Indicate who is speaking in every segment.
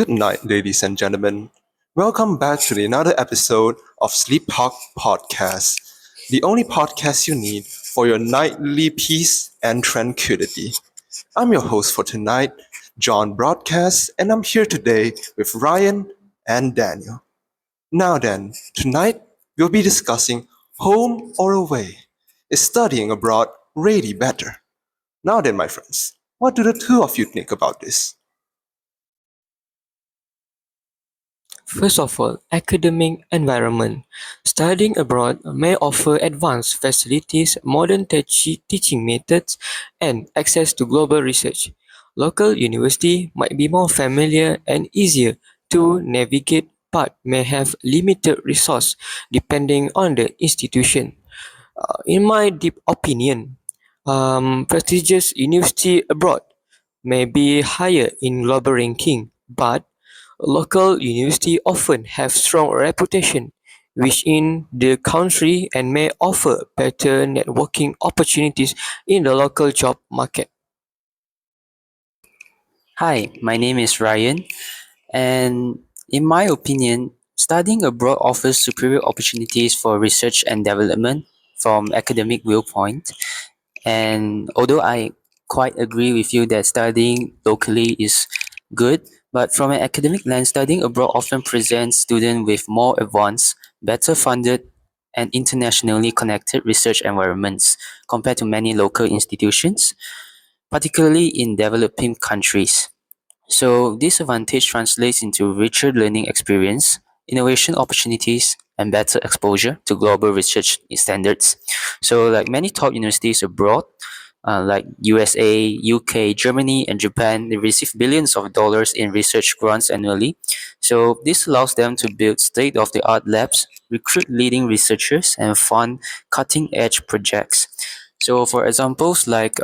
Speaker 1: Good night, ladies and gentlemen. Welcome back to another episode of SLEEPTALK podcast, the only podcast you need for your nightly peace and tranquility. I'm your host for tonight, John Broadcast, and I'm here today with Ryan and Daniel. Now then, tonight we'll be discussing home or away. Is studying abroad really better? Now then, my friends, what do the two of you think about this?
Speaker 2: First of all, academic environment. Studying abroad may offer advanced facilities, modern teaching methods, and access to global research. Local university might be more familiar and easier to navigate but may have limited resource depending on the institution. In my deep opinion, prestigious university abroad may be higher in global ranking, but local universities often have strong reputation within the country and may offer better networking opportunities in the local job market.
Speaker 3: Hi, my name is Ryan, and in my opinion, studying abroad offers superior opportunities for research and development from academic viewpoint. And although I quite agree with you that studying locally is good, but from an academic lens, studying abroad often presents students with more advanced, better funded, and internationally connected research environments compared to many local institutions, particularly in developing countries. So this advantage translates into richer learning experience, innovation opportunities, and better exposure to global research standards. So like many top universities abroad, like USA, UK, Germany, and Japan, they receive billions of dollars in research grants annually. So this allows them to build state-of-the-art labs, recruit leading researchers, and fund cutting-edge projects. So for examples like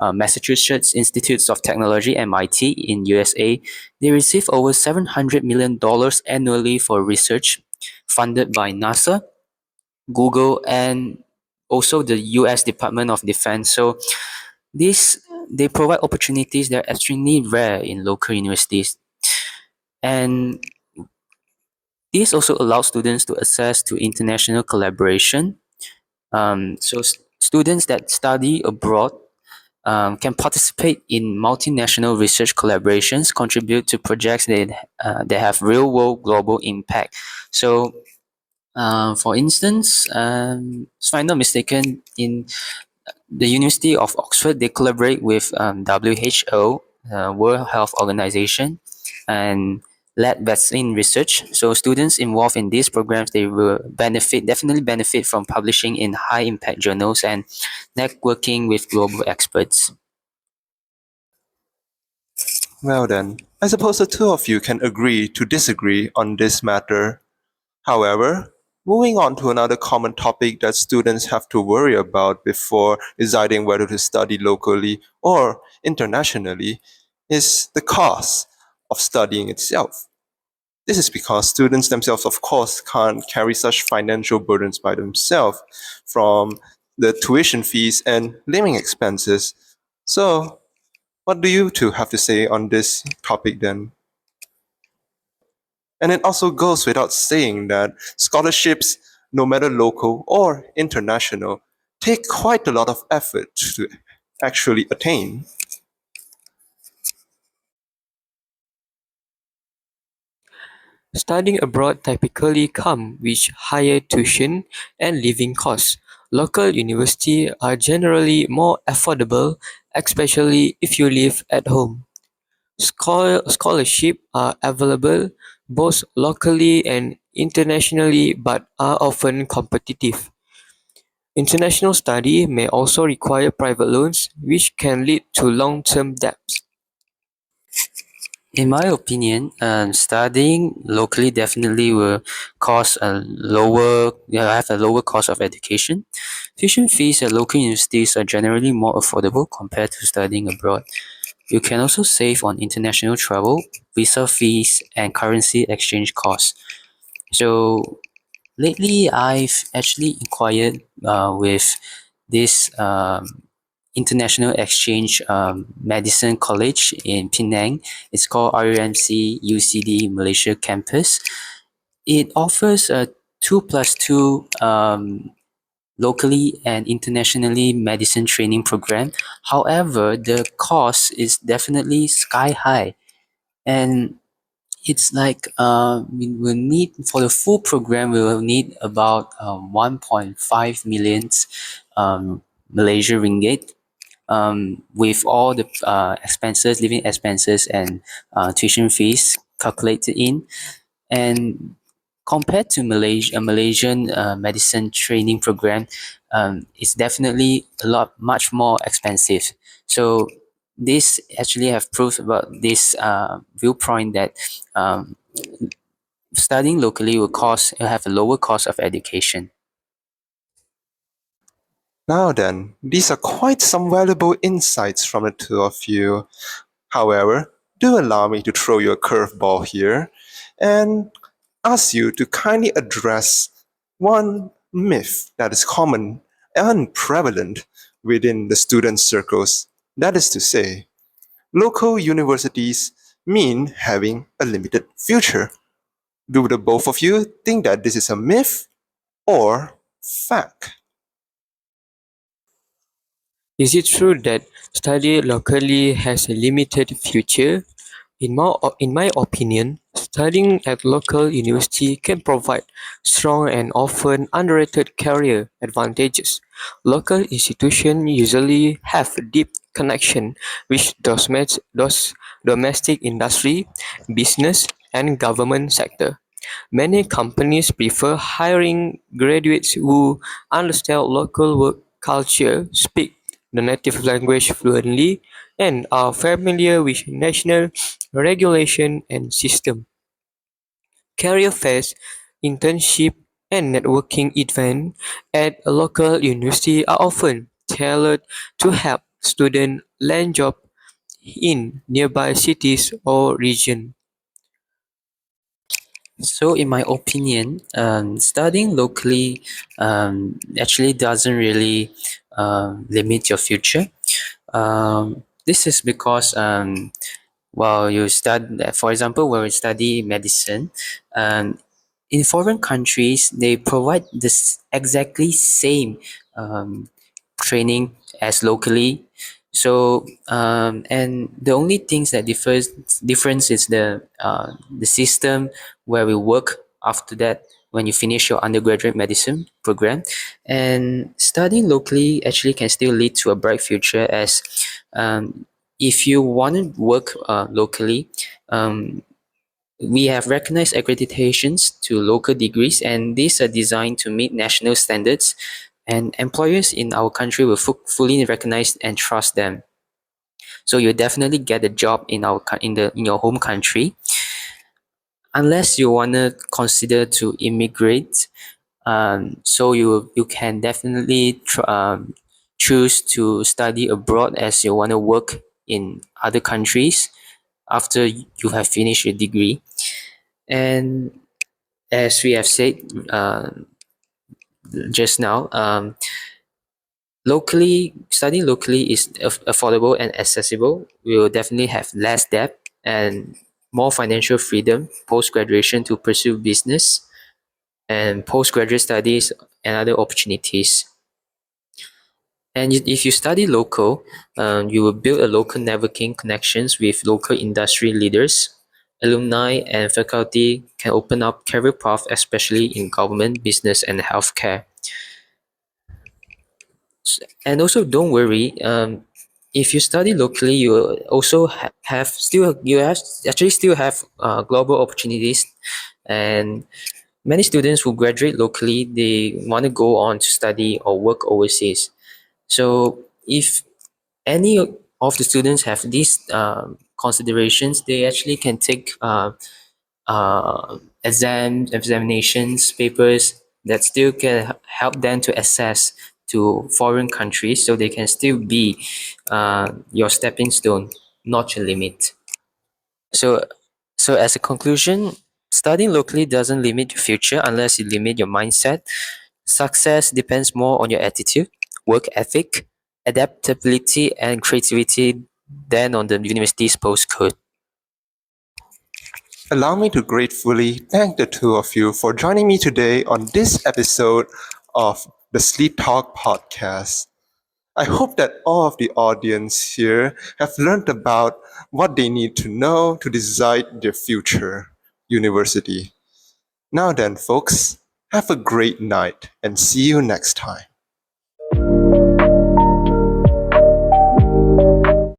Speaker 3: Massachusetts Institutes of Technology (MIT) in USA, they receive over $700 million annually for research funded by NASA, Google, and also the US Department of Defense. So this they provide opportunities that are extremely rare in local universities. And this also allows students to access to international collaboration. Students that study abroad can participate in multinational research collaborations, contribute to projects that have real-world global impact. So, for instance, if I'm not mistaken, in the University of Oxford, they collaborate with WHO, World Health Organization, and led vaccine research. So students involved in these programs, they will definitely benefit from publishing in high impact journals and networking with global experts.
Speaker 1: Well then, I suppose the two of you can agree to disagree on this matter. However, moving on to another common topic that students have to worry about before deciding whether to study locally or internationally is the cost of studying itself. This is because students themselves, of course, can't carry such financial burdens by themselves from the tuition fees and living expenses. So, what do you two have to say on this topic then? And it also goes without saying that scholarships, no matter local or international, take quite a lot of effort to actually attain.
Speaker 2: Studying abroad typically come with higher tuition and living costs. Local universities are generally more affordable, especially if you live at home. Scholarships are available both locally and internationally but are often competitive. International study may also require private loans, which can lead to long-term debts.
Speaker 3: In my opinion, studying locally definitely will have a lower cost of education. Tuition fees at local universities are generally more affordable compared to studying abroad. You can also save on international travel, visa fees, and currency exchange costs. So lately, I've actually inquired with this International Exchange Medicine College in Penang. It's called RUMC UCD Malaysia Campus. It offers a 2+2 locally and internationally medicine training program. However, the cost is definitely sky high, and it's like we will need for the full program we will need about 1.5 million Malaysia ringgit, with all the expenses, living expenses, and tuition fees calculated in. And compared to Malaysia, a Malaysian medicine training program, it's definitely a lot much more expensive. So this actually have proved about this viewpoint that um, studying locally will have a lower cost of education.
Speaker 1: Now then, these are quite some valuable insights from the two of you. However, do allow me to throw you a curveball here and ask you to kindly address one myth that is common and prevalent within the student circles. That is to say, local universities mean having a limited future. Do the both of you think that this is a myth or fact?
Speaker 2: Is it true that study locally has a limited future? In my opinion, studying at local university can provide strong and often underrated career advantages. Local institutions usually have deep connection with those domestic industry, business, and government sector. Many companies prefer hiring graduates who understand local work culture, speak the native language fluently, and are familiar with national regulation and system. Career fairs, internship, and networking events at a local university are often tailored to help students land jobs in nearby cities or regions.
Speaker 3: So, in my opinion, studying locally actually doesn't really limit your future. This is because while you study, for example, when we study medicine, um, in foreign countries, they provide this exactly same um, training as locally. So and the only things that difference is the system where we work after that when you finish your undergraduate medicine program. And studying locally actually can still lead to a bright future, as if you want to work locally, um, we have recognized accreditations to local degrees, and these are designed to meet national standards, and employers in our country will fully recognize and trust them. So you'll definitely get a job in in your home country, unless you wanna consider to immigrate. So you can definitely choose to study abroad, as you wanna work in other countries after you have finished your degree. And as we have said just now, studying locally is affordable and accessible. We will definitely have less debt and more financial freedom post graduation to pursue business and postgraduate studies and other opportunities. And if you study local, you will build a local networking connections with local industry leaders. Alumni and faculty can open up career paths, especially in government, business, and healthcare. And also, don't worry. If you study locally, you will also have still you have actually still have global opportunities. And many students who graduate locally, they want to go on to study or work overseas. So if any of the students have these considerations, they actually can take examinations, papers that still can help them to access to foreign countries, so they can still be your stepping stone, not your limit. So, so as a conclusion, studying locally doesn't limit your future unless you limit your mindset. Success depends more on your attitude, work ethic, adaptability and creativity than on the university's postcode.
Speaker 1: Allow me to gratefully thank the two of you for joining me today on this episode of the Sleep Talk podcast. I hope that all of the audience here have learned about what they need to know to decide their future university. Now then, folks, have a great night and see you next time.